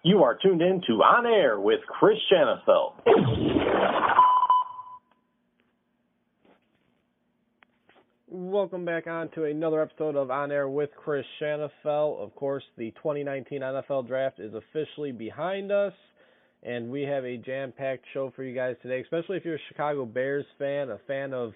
You are tuned in to On Air with Chris Shanafelt. Welcome back on to another episode of On Air with Chris Shanafelt. Of course, the 2019 NFL Draft is officially behind us, and we have a jam-packed show for you guys today, especially if you're a Chicago Bears fan, a fan of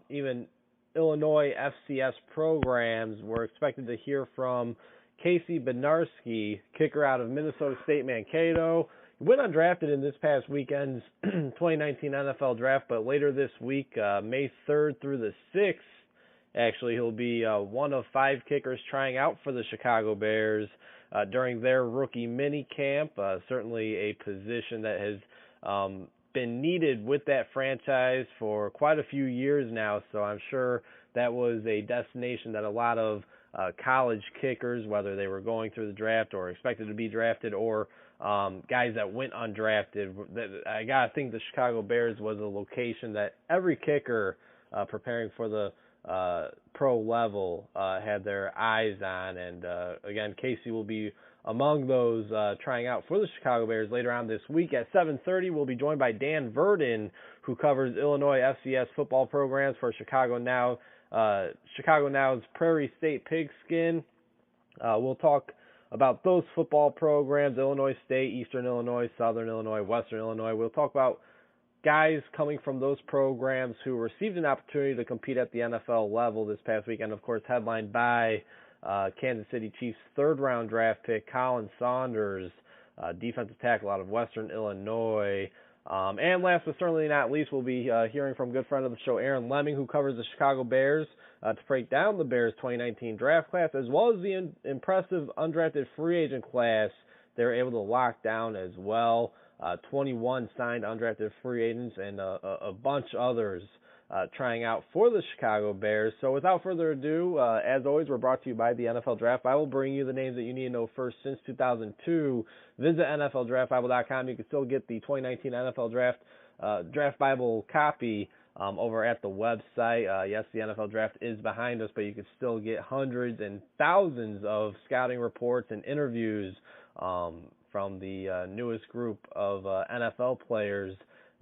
even Illinois FCS programs. We're expected to hear from Bednarski, kicker out of Minnesota State-Mankato. He went undrafted in this past weekend's 2019 NFL Draft, but later this week, May 3rd through the 6th, actually, he'll be one of 5 kickers trying out for the Chicago Bears during their rookie mini camp. Certainly a position that has been needed with that franchise for quite a few years now, so I'm sure that was a destination that a lot of college kickers, whether they were going through the draft or expected to be drafted, or guys that went undrafted, I got to think the Chicago Bears was a location that every kicker preparing for the pro level had their eyes on. And again, Casey will be among those trying out for the Chicago Bears later on this week. At 7:30, we'll be joined by Dan Verdon, who covers Illinois FCS football programs for Chicago Now's Prairie State Pigskin. We'll talk about those football programs, Illinois State, Eastern Illinois, Southern Illinois, Western Illinois. We'll talk about guys coming from those programs who received an opportunity to compete at the NFL level this past weekend, of course, headlined by Kansas City Chiefs third-round draft pick Colin Saunders, defensive tackle out of Western Illinois. And last but certainly not least, we'll be hearing from good friend of the show, Aaron Lemming, who covers the Chicago Bears, to break down the Bears' 2019 draft class, as well as the impressive undrafted free agent class they were able to lock down as well. 21 signed undrafted free agents and a bunch others trying out for the Chicago Bears. So without further ado, as always, we're brought to you by the NFL Draft Bible, bringing you the names that you need to know first since 2002. Visit NFLDraftBible.com. You can still get the 2019 NFL Draft Bible copy over at the website. Yes, the NFL Draft is behind us, but you can still get hundreds and thousands of scouting reports and interviews from the newest group of NFL players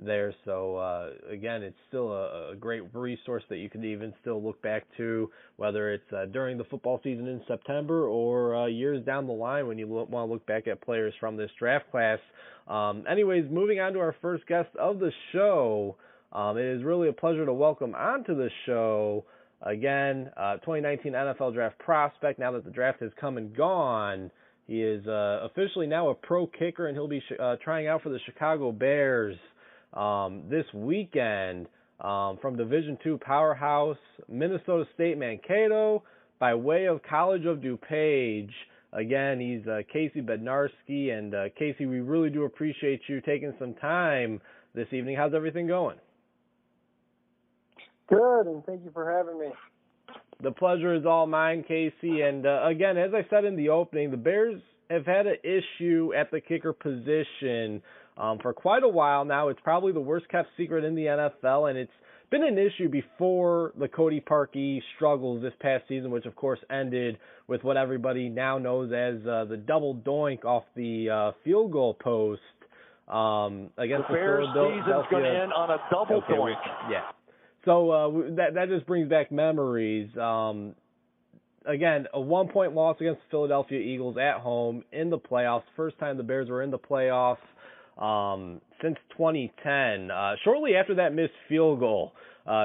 there. So again, it's still a great resource that you can even still look back to, whether it's during the football season in September or years down the line when you want to look back at players from this draft class. Anyways, moving on to our first guest of the show, it is really a pleasure to welcome onto the show again 2019 NFL Draft prospect. Now that the draft has come and gone, he is officially now a pro kicker, and he'll be trying out for the Chicago Bears this weekend from Division II powerhouse Minnesota State-Mankato by way of College of DuPage. Again, he's Bednarski, and Casey, we really do appreciate you taking some time this evening. How's everything going? Good, and thank you for having me. The pleasure is all mine, Casey. And again, as I said in the opening, the Bears have had an issue at the kicker position for quite a while now. It's probably the worst kept secret in the NFL, and it's been an issue before the Cody Parkey struggles this past season, which of course ended with what everybody now knows as the double doink off the field goal post against the Bears season's going to end on a double doink. Yeah. So that just brings back memories. Again, a 1-point loss against the Philadelphia Eagles at home in the playoffs. First time the Bears were in the playoffs since 2010. Shortly after that missed field goal,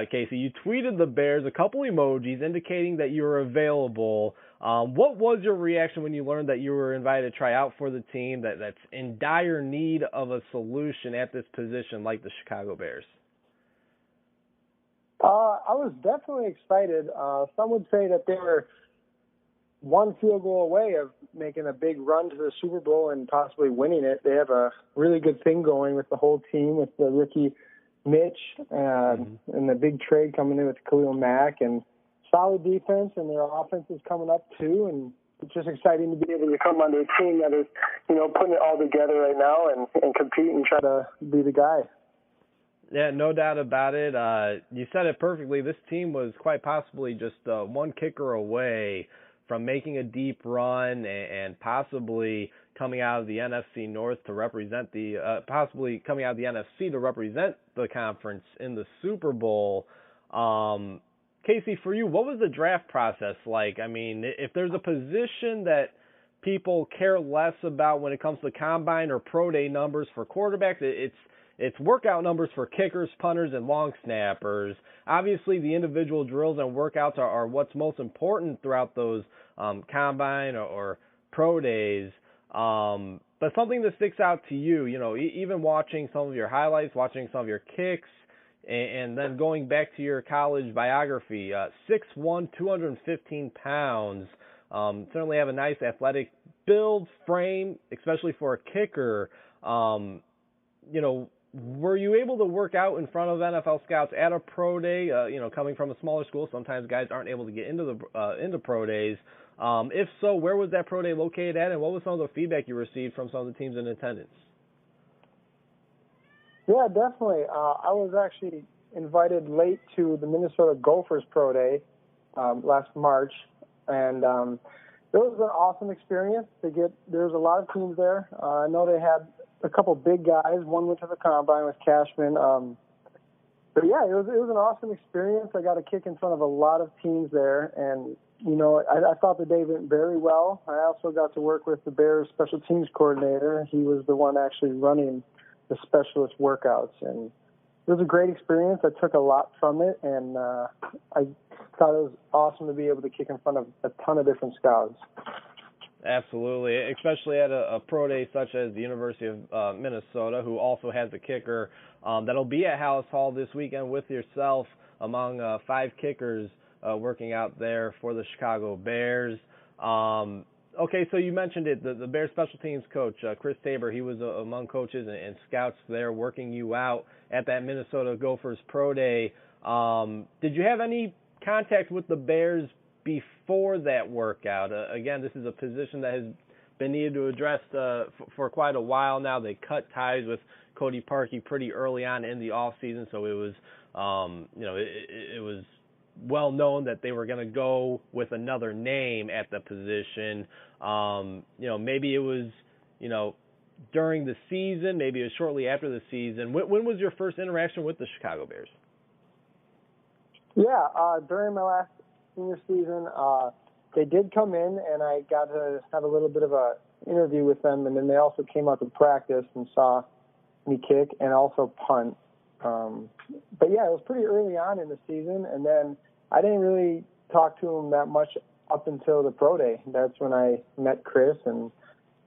Casey, you tweeted the Bears a couple emojis indicating that you were available. What was your reaction when you learned that you were invited to try out for the team that's in dire need of a solution at this position like the Chicago Bears? I was definitely excited. Some would say that they were one field goal away of making a big run to the Super Bowl and possibly winning it. They have a really good thing going with the whole team, with the rookie Mitch and the big trade coming in with Khalil Mack, and solid defense, and their offense is coming up too. And it's just exciting to be able to come under a team that is, putting it all together right now and compete and try to be the guy. Yeah, no doubt about it. You said it perfectly. This team was quite possibly just one kicker away from making a deep run and possibly coming out of the NFC North to represent possibly coming out of the NFC to represent the conference in the Super Bowl. Casey, for you, what was the draft process like? I mean, if there's a position that people care less about when it comes to combine or pro day numbers for quarterbacks, it's workout numbers for kickers, punters, and long snappers. Obviously, the individual drills and workouts are what's most important throughout those combine or pro days. But something that sticks out to you, even watching some of your highlights, watching some of your kicks, and then going back to your college biography, 6'1", 215 pounds, certainly have a nice athletic build, frame, especially for a kicker. Were you able to work out in front of NFL scouts at a pro day? Coming from a smaller school, sometimes guys aren't able to get into pro days. If so, where was that pro day located at, and what was some of the feedback you received from some of the teams in attendance? Yeah, definitely. I was actually invited late to the Minnesota Gophers pro day last March, and it was an awesome experience. There's a lot of teams there. I know they had a couple big guys. One went to the combine with Cashman. But yeah, it was an awesome experience. I got a kick in front of a lot of teams there, and I thought the day went very well. I also got to work with the Bears special teams coordinator. He was the one actually running the specialist workouts, and it was a great experience. I took a lot from it, and I thought it was awesome to be able to kick in front of a ton of different scouts. Absolutely, especially at a pro day such as the University of Minnesota, who also has a kicker that'll be at Hallis Hall this weekend with yourself among 5 kickers working out there for the Chicago Bears. Okay, so you mentioned it, the Bears special teams coach, Chris Tabor, he was among coaches and scouts there working you out at that Minnesota Gophers pro day. Did you have any contact with the Bears before that workout? Again, this is a position that has been needed to address for quite a while now. They cut ties with Cody Parkey pretty early on in the off season, so it was, it was well known that they were going to go with another name at the position. Maybe it was, during the season, maybe it was shortly after the season. When was your first interaction with the Chicago Bears? Yeah, during my last senior season, they did come in, and I got to have a little bit of a interview with them, and then they also came out to practice and saw me kick and also punt. But yeah, it was pretty early on in the season, and then I didn't really talk to him that much up until the pro day. That's when I met Chris, and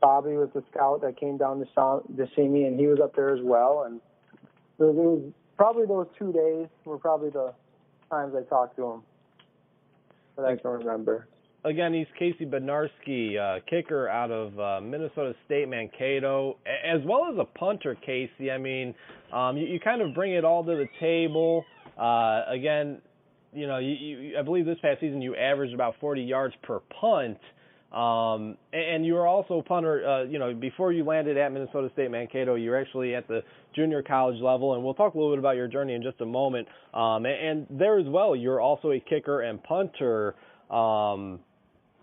Bobby was the scout that came down to see me, and he was up there as well. And it was probably those 2 days were probably the times I talked to him that I can remember. Again, he's Casey Bednarski, kicker out of Minnesota State-Mankato, as well as a punter, Casey. I mean, you kind of bring it all to the table. Again, I believe this past season you averaged about 40 yards per punt. And you were also a punter, before you landed at Minnesota State-Mankato, you were actually at the junior college level, and we'll talk a little bit about your journey in just a moment. And there as well, you're also a kicker and punter.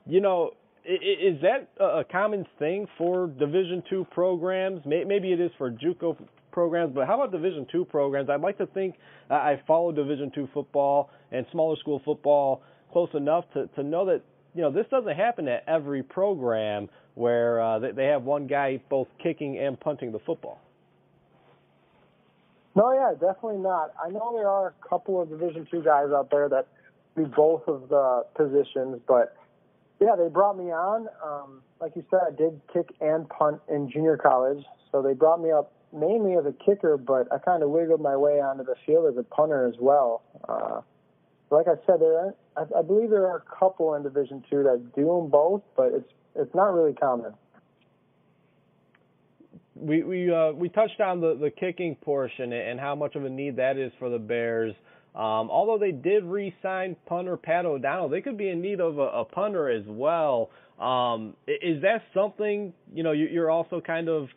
Is that a common thing for Division II programs? Maybe it is for JUCO programs, but how about Division II programs? I'd like to think I follow Division II football and smaller school football close enough to know that this doesn't happen at every program where they have one guy both kicking and punting the football. No, yeah, definitely not. I know there are a couple of Division II guys out there that do both of the positions, but yeah, they brought me on. Like you said, I did kick and punt in junior college, so they brought me up mainly as a kicker, but I kind of wiggled my way onto the field as a punter as well. Like I said, I believe there are a couple in Division II that do them both, but it's not really common. We touched on the kicking portion and how much of a need that is for the Bears. Although they did re-sign punter Pat O'Donnell, they could be in need of a punter as well. Is that something you're also kind of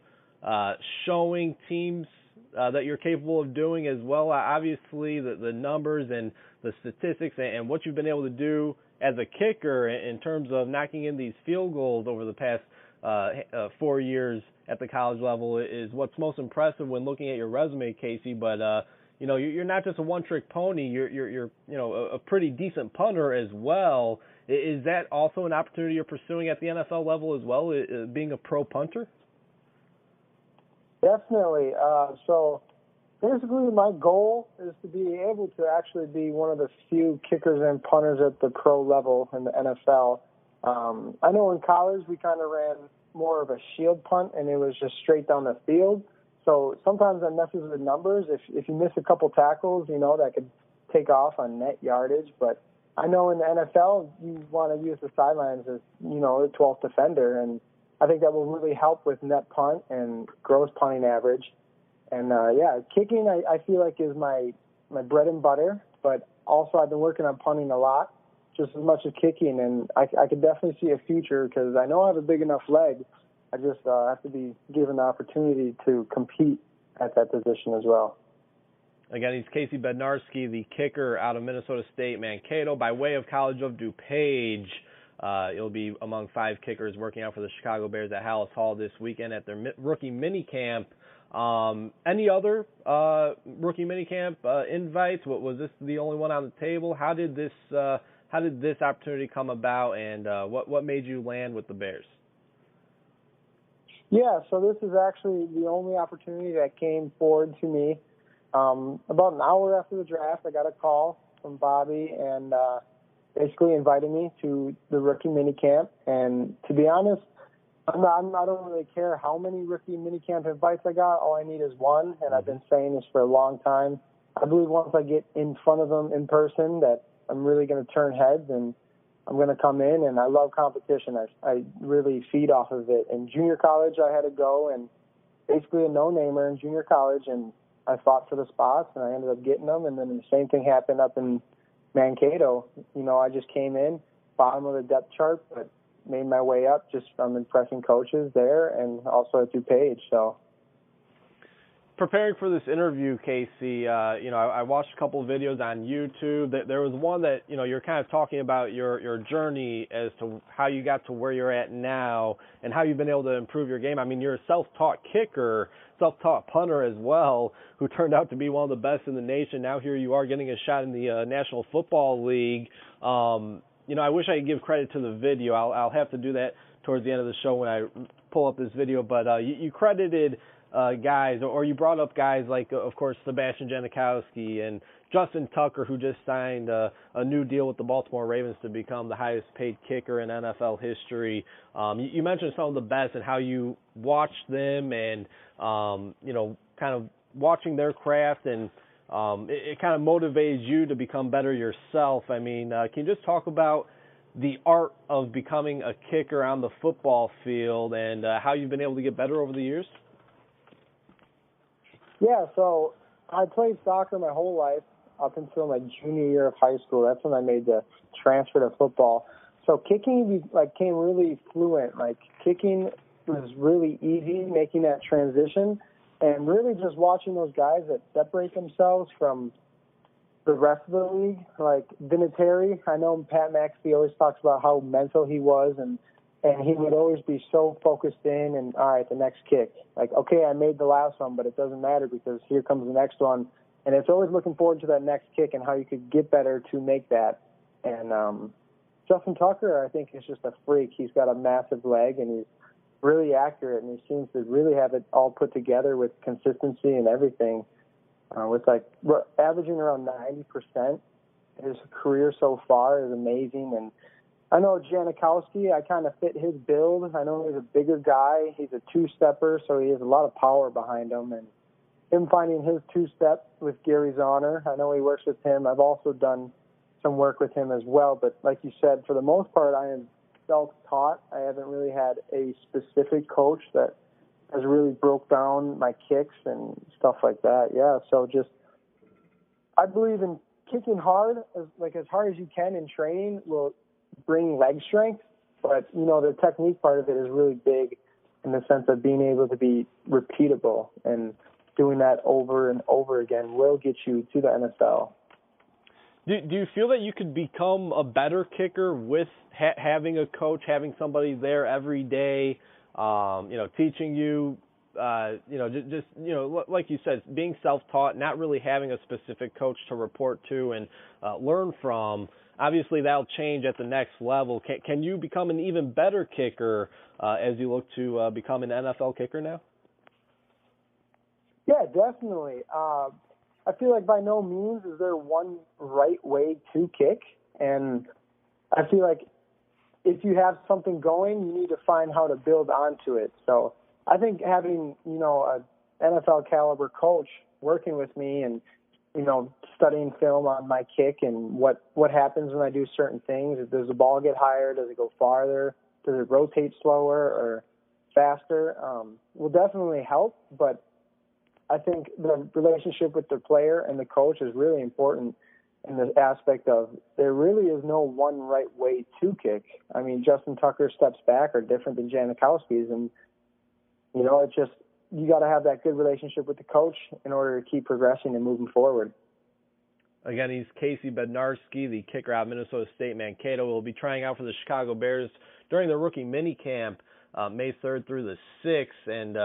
showing teams that you're capable of doing as well? Obviously, the numbers and the statistics and what you've been able to do as a kicker in terms of knocking in these field goals over the past 4 years at the college level is what's most impressive when looking at your resume, Casey. But you're not just a one-trick pony. You're a pretty decent punter as well. Is that also an opportunity you're pursuing at the NFL level as well, being a pro punter? Definitely. So basically, my goal is to be able to actually be one of the few kickers and punters at the pro level in the NFL. I know in college we kind of ran more of a shield punt, and it was just straight down the field. So sometimes that messes with numbers. If you miss a couple tackles, that could take off on net yardage. But I know in the NFL you want to use the sidelines as, the 12th defender, and I think that will really help with net punt and gross punting average. And, kicking I feel like is my bread and butter, but also I've been working on punting a lot, just as much as kicking, and I could definitely see a future because I know I have a big enough leg. I just have to be given the opportunity to compete at that position as well. Again, he's Casey Bednarski, the kicker out of Minnesota State-Mankato by way of College of DuPage. He'll be among 5 kickers working out for the Chicago Bears at Hallis Hall this weekend at their rookie minicamp. Any other rookie minicamp invites? Was this the only one on the table? How did this opportunity come about, and what made you land with the Bears? Yeah, so this is actually the only opportunity that came forward to me. About an hour after the draft, I got a call from Bobby and basically invited me to the rookie minicamp. And to be honest, I don't really care how many rookie minicamp invites I got. All I need is one, and I've been saying this for a long time. I believe once I get in front of them in person that I'm really going to turn heads, and I'm going to come in, and I love competition. I really feed off of it. In junior college, I had to go and basically a no-namer in junior college, and I fought for the spots, and I ended up getting them, and then the same thing happened up in Mankato. I just came in, bottom of the depth chart, but made my way up just from impressing coaches there and also at DuPage. So, preparing for this interview, Casey, I watched a couple of videos on YouTube. There was one that, you're kind of talking about your journey as to how you got to where you're at now and how you've been able to improve your game. I mean, you're a self-taught kicker, self-taught punter as well, who turned out to be one of the best in the nation. Now here you are getting a shot in the National Football League. I wish I could give credit to the video. I'll have to do that towards the end of the show when I pull up this video. But you credited guys, or you brought up guys like, of course, Sebastian Janikowski and Justin Tucker, who just signed a new deal with the Baltimore Ravens to become the highest paid kicker in NFL history. You mentioned some of the best and how you watch them and, kind of watching their craft, and it kind of motivates you to become better yourself. I mean, can you just talk about the art of becoming a kicker on the football field and how you've been able to get better over the years? Yeah, so I played soccer my whole life up until my junior year of high school. That's when I made the transfer to football. So kicking came really fluent. Kicking was really easy, making that transition, and really just watching those guys that separate themselves from the rest of the league, like Vinatieri. I know Pat McAfee always talks about how mental he was, and he would always be so focused in and, all right, the next kick. Okay, I made the last one, but it doesn't matter because here comes the next one. And it's always looking forward to that next kick and how you could get better to make that. And Justin Tucker, I think, is just a freak. He's got a massive leg, and he's really accurate, and he seems to really have it all put together with consistency and everything. With averaging around 90%. His career so far is amazing. And I know Janikowski, I kind of fit his build. I know he's a bigger guy. He's a two-stepper, so he has a lot of power behind him. And him finding his two-step with Gary Zahner, I know he works with him. I've also done some work with him as well. But like you said, for the most part, I am self-taught. I haven't really had a specific coach that has really broke down my kicks and stuff like that. Yeah, so I believe in kicking hard, as hard as you can in training will bring leg strength, but the technique part of it is really big in the sense of being able to be repeatable, and doing that over and over again will get you to the NFL. Do you feel that you could become a better kicker with having a coach, having somebody there every day, teaching you, like you said, being self-taught, not really having a specific coach to report to and learn from? Obviously, that'll change at the next level. Can you become an even better kicker as you look to become an NFL kicker now? Yeah, definitely. I feel like by no means is there one right way to kick, and I feel like if you have something going, you need to find how to build onto it. So I think having, an NFL caliber coach working with me and, studying film on my kick and what happens when I do certain things. Does the ball get higher? Does it go farther? Does it rotate slower or faster? Will definitely help, but I think the relationship with the player and the coach is really important in the aspect of there really is no one right way to kick. I mean, Justin Tucker's steps back are different than Janikowski's, and, it's just you got to have that good relationship with the coach in order to keep progressing and moving forward. Again, he's Casey Bednarski, the kicker out of Minnesota State-Mankato. Will be trying out for the Chicago Bears during the rookie minicamp, May 3rd through the 6th. And,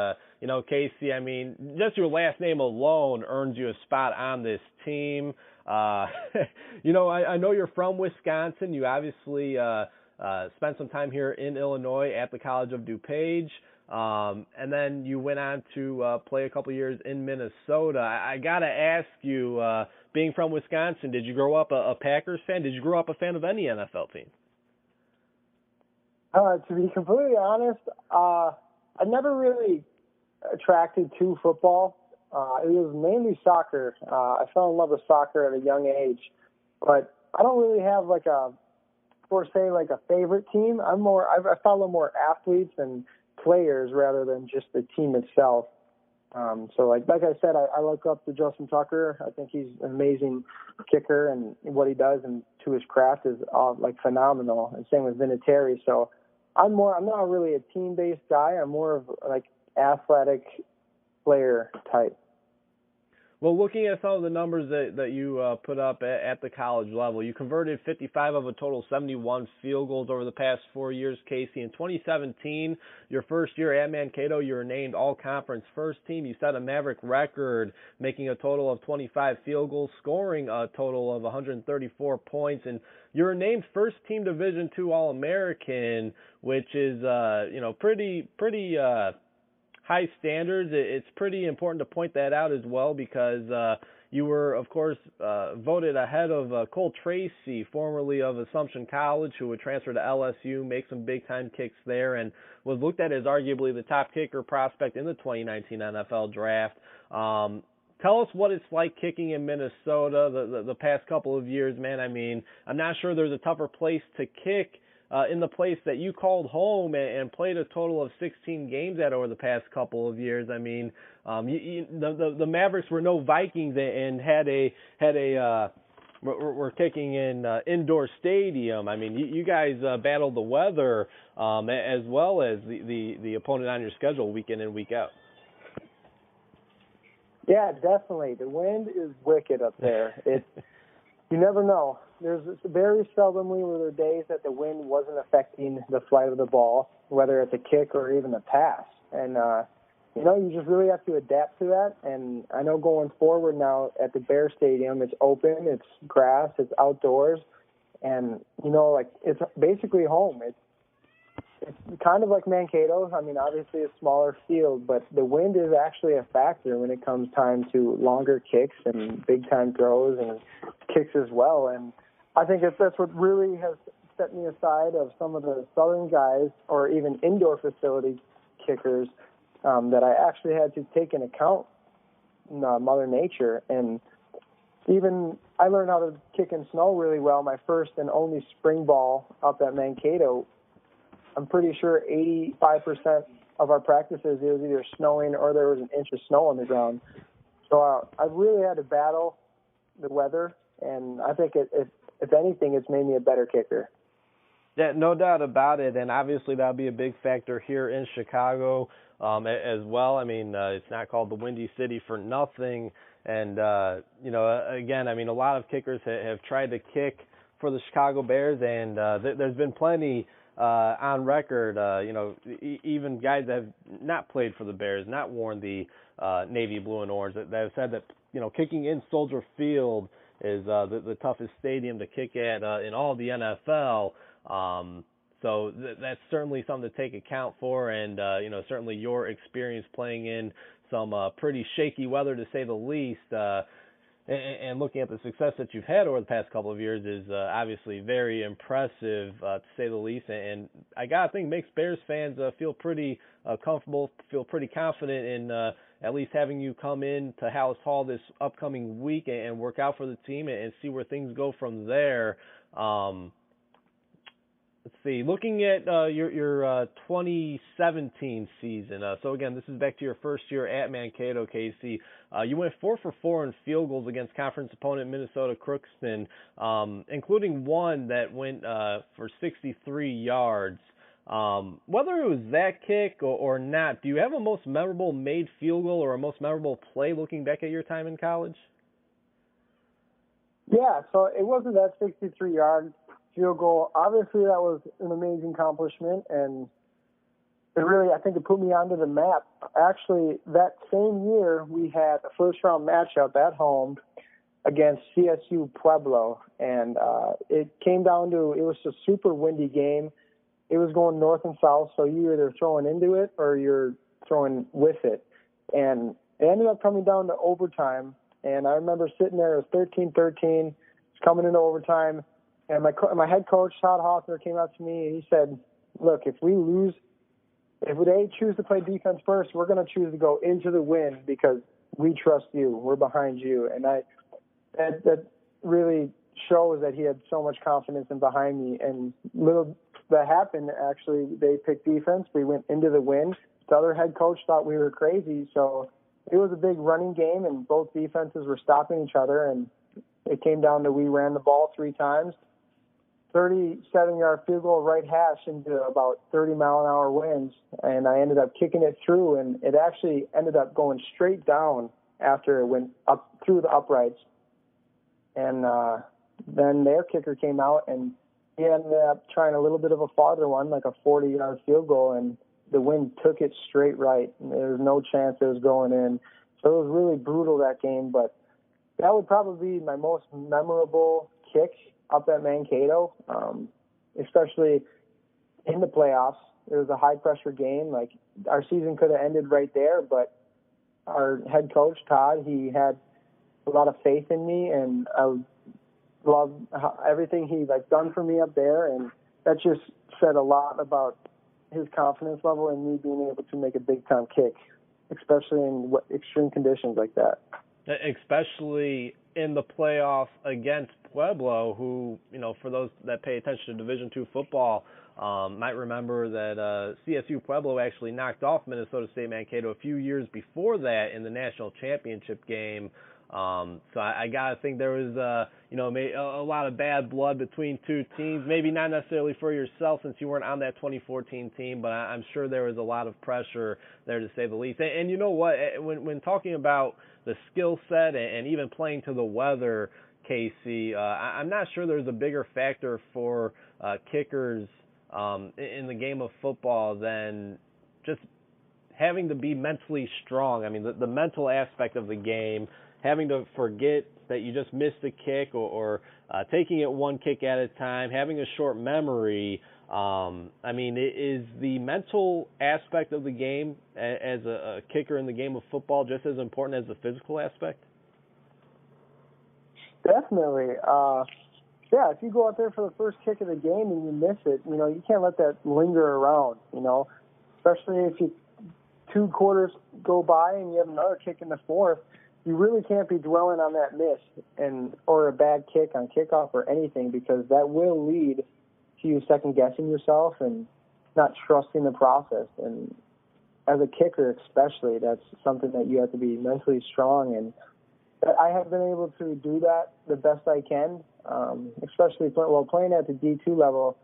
Casey, I mean, just your last name alone earns you a spot on this team. I know you're from Wisconsin. You obviously spent some time here in Illinois at the College of DuPage. And then you went on to play a couple years in Minnesota. I got to ask you, being from Wisconsin, did you grow up a Packers fan? Did you grow up a fan of any NFL team? To be completely honest, I never really attracted to football. It was mainly soccer. I fell in love with soccer at a young age, but I don't really have like a favorite team. I follow more athletes and players rather than just the team itself. So like I said, I look up to Justin Tucker. I think he's an amazing kicker, and what he does and to his craft is phenomenal. And same with Vinatieri. So I'm not really a team-based guy. I'm more of like athletic player type. Well, looking at some of the numbers that you put up at the college level, you converted 55 of a total 71 field goals over the past 4 years, Casey. In 2017, your first year at Mankato, you were named all-conference first team. You set a Maverick record, making a total of 25 field goals, scoring a total of 134 points, and you were named first team Division II All-American, which is pretty high standards. It's pretty important to point that out as well because you were, of course, voted ahead of Cole Tracy, formerly of Assumption College, who would transfer to LSU, make some big-time kicks there, and was looked at as arguably the top kicker prospect in the 2019 NFL Draft. Tell us what it's like kicking in Minnesota the past couple of years, man. I mean, I'm not sure there's a tougher place to kick in the place that you called home and played a total of 16 games at over the past couple of years. I mean, the Mavericks were no Vikings and were kicking in indoor stadium. I mean, you guys battled the weather as well as the opponent on your schedule week in and week out. Yeah, definitely. The wind is wicked up there. You never know. There's very seldomly were there days that the wind wasn't affecting the flight of the ball, whether it's a kick or even a pass. And, you just really have to adapt to that. And I know going forward now at the Bear Stadium, it's open, it's grass, it's outdoors. And, it's basically home. It's kind of like Mankato. I mean, obviously a smaller field, but the wind is actually a factor when it comes time to longer kicks and big-time throws and kicks as well. And I think that's what really has set me aside of some of the southern guys or even indoor facility kickers that I actually had to take into account Mother Nature. And even I learned how to kick in snow really well. My first and only spring ball up at Mankato, I'm pretty sure 85% of our practices, it was either snowing or there was an inch of snow on the ground. So I really had to battle the weather, and I think if anything, it's made me a better kicker. Yeah, no doubt about it, and obviously that'll be a big factor here in Chicago as well. I mean, it's not called the Windy City for nothing And, again, I mean, a lot of kickers have tried to kick for the Chicago Bears, and there's been plenty on record, even guys that have not played for the Bears, not worn the navy blue and orange, that have said that, kicking in Soldier Field is the toughest stadium to kick at in all the NFL. So that's certainly something to take account for, and, certainly your experience playing in some pretty shaky weather, to say the least, and looking at the success that you've had over the past couple of years is obviously very impressive, to say the least. And I got to think makes Bears fans feel pretty comfortable, feel pretty confident in at least having you come in to Hallis Hall this upcoming week and work out for the team and see where things go from there. Let's see. Looking at your 2017 season, so again, this is back to your first year at Mankato, Casey. You went 4 for 4 in field goals against conference opponent Minnesota Crookston, including one that went for 63 yards. Whether it was that kick or not, do you have a most memorable made field goal or a most memorable play looking back at your time in college? Yeah, so it wasn't that 63-yard field goal. Obviously, that was an amazing accomplishment, and it really, I think, it put me onto the map. Actually, that same year, we had a first-round matchup at home against CSU Pueblo, and it came down to, it was a super windy game. It was going north and south, so you're either throwing into it or you're throwing with it. And it ended up coming down to overtime, and I remember sitting there, it was 13-13, it's coming into overtime, and my head coach, Todd Hoffner, came up to me and he said, look, if we lose, if they choose to play defense first, we're going to choose to go into the win because we trust you. We're behind you. And that really shows that he had so much confidence in behind me. And little that happened, actually, they picked defense. We went into the win. The other head coach thought we were crazy. So it was a big running game, and both defenses were stopping each other. And it came down to we ran the ball 3 times. 37-yard field goal right hash into about 30-mile-an-hour winds, and I ended up kicking it through, and it actually ended up going straight down after it went up through the uprights. And then their kicker came out, and he ended up trying a little bit of a farther one, like a 40-yard field goal, and the wind took it straight right. There was no chance it was going in. So it was really brutal, that game, but that would probably be my most memorable kick up at Mankato, especially in the playoffs. It was a high-pressure game. Like, our season could have ended right there, but our head coach, Todd, he had a lot of faith in me, and I love everything he done for me up there, and that just said a lot about his confidence level in me being able to make a big-time kick, especially in extreme conditions like that. Especially in the playoffs against Pueblo, who, for those that pay attention to Division II football, might remember that CSU Pueblo actually knocked off Minnesota State-Mankato a few years before that in the national championship game. So I got to think there was, a lot of bad blood between two teams. Maybe not necessarily for yourself since you weren't on that 2014 team, but I'm sure there was a lot of pressure there, to say the least. And you know what? When talking about the skill set and even playing to the weather, Casey, I'm not sure there's a bigger factor for kickers in the game of football than just having to be mentally strong. I mean, the mental aspect of the game, having to forget that you just missed a kick or taking it one kick at a time, having a short memory. I mean, is the mental aspect of the game as a kicker in the game of football just as important as the physical aspect? Definitely. Yeah, if you go out there for the first kick of the game and you miss it, you can't let that linger around, especially if 2 quarters go by and you have another kick in the fourth. You really can't be dwelling on that miss or a bad kick on kickoff or anything, because that will lead to you second-guessing yourself and not trusting the process. And as a kicker especially, that's something that you have to be mentally strong, and I have been able to do that the best I can, especially playing at the D2 level.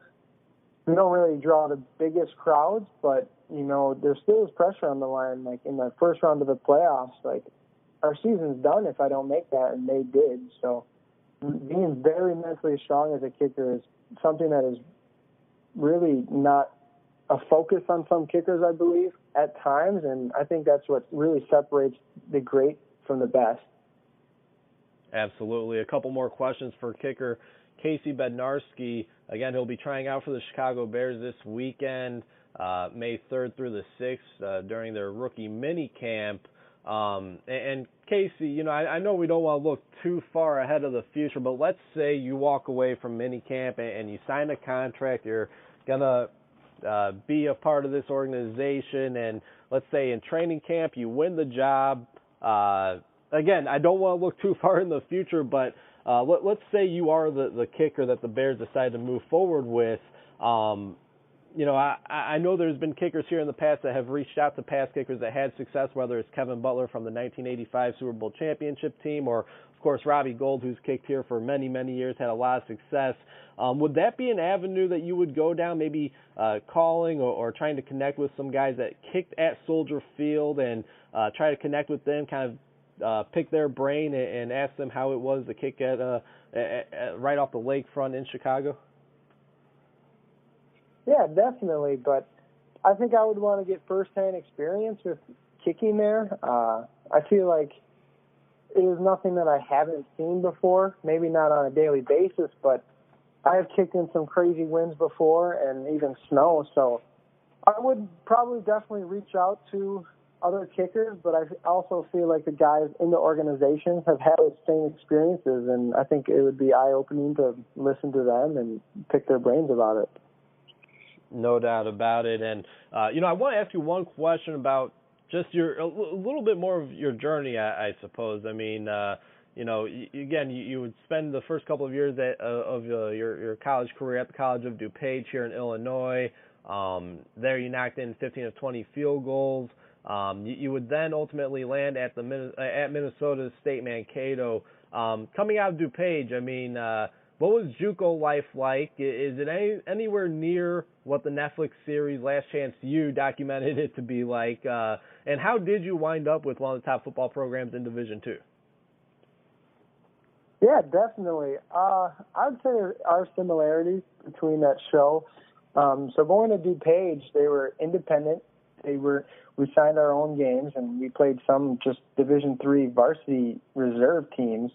We don't really draw the biggest crowds, but, there still is pressure on the line. Like, in the first round of the playoffs, our season's done if I don't make that, and they did. So being very mentally strong as a kicker is something that is really not a focus on some kickers, I believe, at times, and I think that's what really separates the great from the best. Absolutely. A couple more questions for kicker Casey Bednarski. Again, he'll be trying out for the Chicago Bears this weekend, May 3rd through the 6th, during their rookie mini camp. And Casey, I know we don't want to look too far ahead of the future, but let's say you walk away from mini camp and you sign a contract, you're going to be a part of this organization, and let's say in training camp you win the job. Again, I don't want to look too far in the future, but let's say you are the kicker that the Bears decide to move forward with. I know there's been kickers here in the past that have reached out to past kickers that had success, whether it's Kevin Butler from the 1985 Super Bowl championship team, or, of course, Robbie Gould, who's kicked here for many, many years, had a lot of success. Would that be an avenue that you would go down, maybe calling or trying to connect with some guys that kicked at Soldier Field and try to connect with them, kind of pick their brain and ask them how it was to kick at right off the lakefront in Chicago? Yeah, definitely, but I think I would want to get firsthand experience with kicking there. I feel like it is nothing that I haven't seen before, maybe not on a daily basis, but I have kicked in some crazy winds before and even snow, so I would probably definitely reach out to other kickers, but I also feel like the guys in the organizations have had the same experiences, and I think it would be eye-opening to listen to them and pick their brains about it. No doubt about it. And, I want to ask you one question about just a little bit more of your journey, I suppose. I mean, again, you would spend the first couple of years of your college career at the College of DuPage here in Illinois. There you knocked in 15 of 20 field goals. You would then ultimately land at Minnesota State-Mankato. Coming out of DuPage, I mean, what was JUCO life like? Is it anywhere near what the Netflix series Last Chance U documented it to be like? And how did you wind up with one of the top football programs in Division II? Yeah, definitely. I'd say there are similarities between that show. So going to DuPage, they were independent. We signed our own games, and we played some just Division III varsity reserve teams.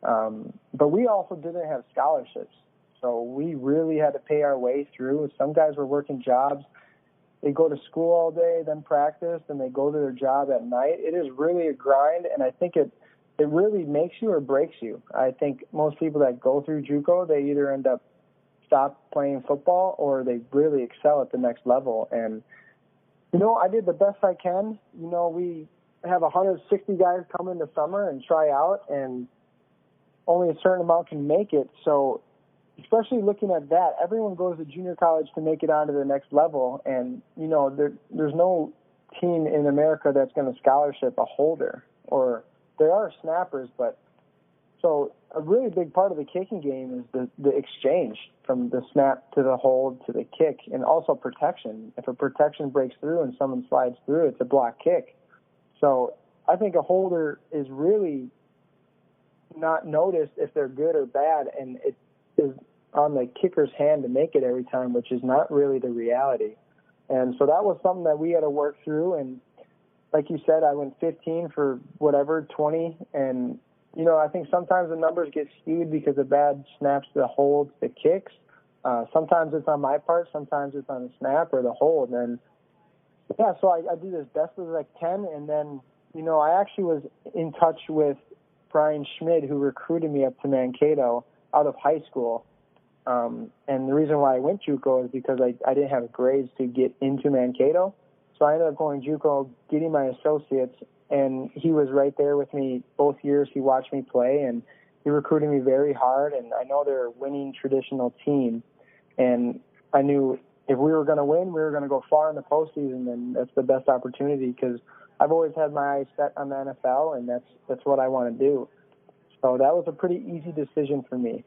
But we also didn't have scholarships, so we really had to pay our way through. Some guys were working jobs. They go to school all day, then practice, and they go to their job at night. It is really a grind, and I think it really makes you or breaks you. I think most people that go through JUCO, they either end up stop playing football or they really excel at the next level. And, I did the best I can. We have 160 guys come in the summer and try out, and only a certain amount can make it. So especially looking at that, everyone goes to junior college to make it on to the next level. And, there's no team in America that's going to scholarship a holder, or there are snappers, but so a really big part of the kicking game is the exchange from the snap to the hold to the kick, and also protection. If a protection breaks through and someone slides through, it's a block kick. So I think a holder is really not noticed if they're good or bad, and it is on the kicker's hand to make it every time, which is not really the reality. And so that was something that we had to work through. And like you said, I went 15 for 20, and I think sometimes the numbers get skewed because of bad snaps, the holds, the kicks. Sometimes it's on my part, sometimes it's on the snap or the hold. And yeah, so I did as best as I can. And then, I actually was in touch with Brian Schmid, who recruited me up to Mankato out of high school. And the reason why I went JUCO is because I didn't have grades to get into Mankato. So I ended up going JUCO, getting my associates, and he was right there with me both years. He watched me play, and he recruited me very hard. And I know they're a winning traditional team. And I knew if we were going to win, we were going to go far in the postseason, and that's the best opportunity because I've always had my eyes set on the NFL, and that's what I want to do. So that was a pretty easy decision for me.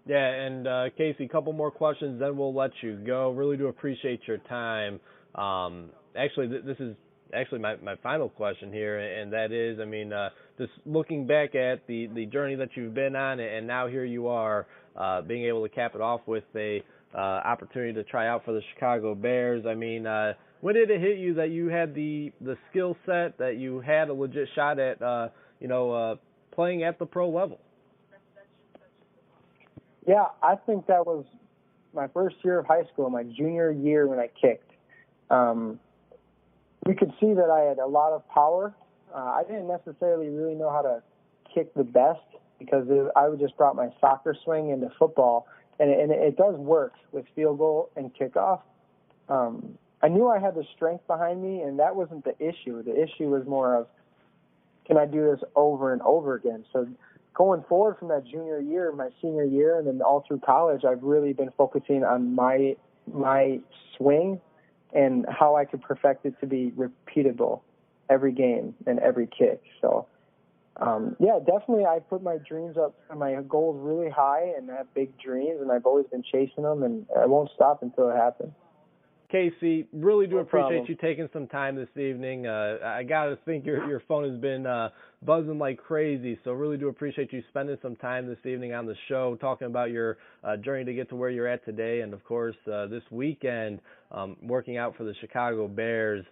Yeah, and Casey, a couple more questions, then we'll let you go. Really do appreciate your time. Actually, this is actually my final question here, and that is, I mean, just looking back at the journey that you've been on, and now here you are, being able to cap it off with a opportunity to try out for the Chicago Bears. I mean, when did it hit you that you had the skill set, that you had a legit shot at, playing at the pro level? Yeah, I think that was my first year of high school, my junior year when I kicked. We could see that I had a lot of power. I didn't necessarily really know how to kick the best because I just brought my soccer swing into football, and it does work with field goal and kickoff. I knew I had the strength behind me, and that wasn't the issue. The issue was more of, can I do this over and over again? So going forward from that junior year, my senior year, and then all through college, I've really been focusing on my swing and how I could perfect it to be repeatable every game and every kick. So, yeah, definitely I put my dreams up and my goals really high and I have big dreams, and I've always been chasing them, and I won't stop until it happens. Casey, really do appreciate problem. you taking some time this evening. I got to think your phone has been buzzing like crazy, so really do appreciate you spending some time this evening on the show, talking about your journey to get to where you're at today, and, of course, this weekend working out for the Chicago Bears.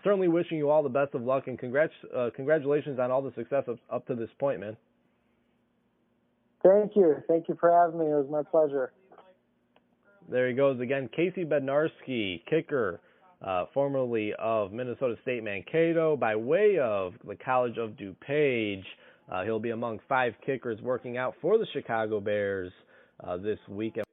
Certainly wishing you all the best of luck, and congratulations on all the success up to this point, man. Thank you. Thank you for having me. It was my pleasure. There he goes again, Casey Bednarski, kicker, formerly of Minnesota State-Mankato by way of the College of DuPage. He'll be among 5 kickers working out for the Chicago Bears this weekend.